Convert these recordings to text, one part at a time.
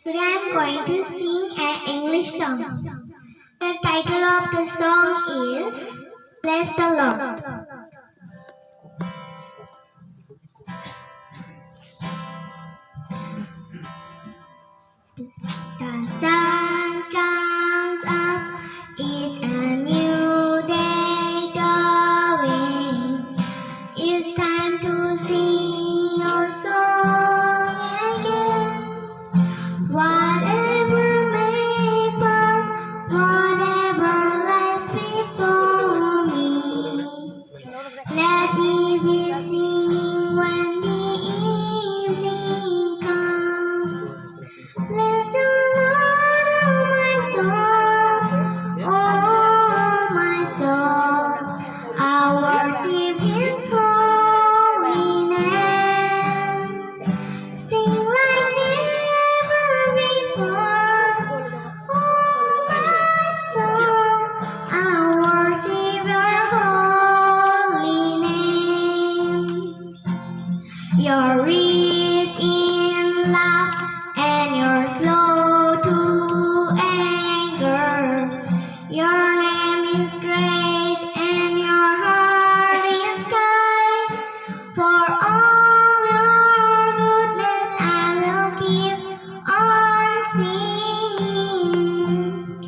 Today I'm going to sing an English song. The title of the song is Bless the Lord. The sun comes up, it's a new day dawning. It's time to sing your song again. Whatever may pass, whatever lies before me, let me be singing when the evening comes. Bless the Lord, oh my soul, oh my soul, I worship His holy name. Sing like never before, oh my soul, I worship Your holy name. You're rich in love and you're slow to anger. Your name is great and your heart is kind. For all your goodness I will keep on singing.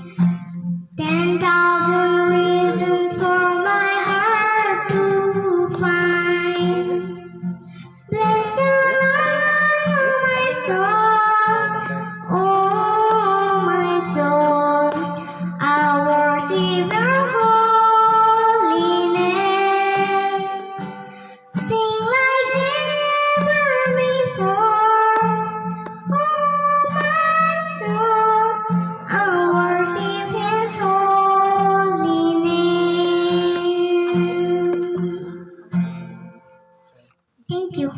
10,000 reasons for my heart to find. Bless the Lord, oh my soul, oh my soul, I worship Your holy name. Sing like never before, oh my soul, I worship His holy name. Thank you.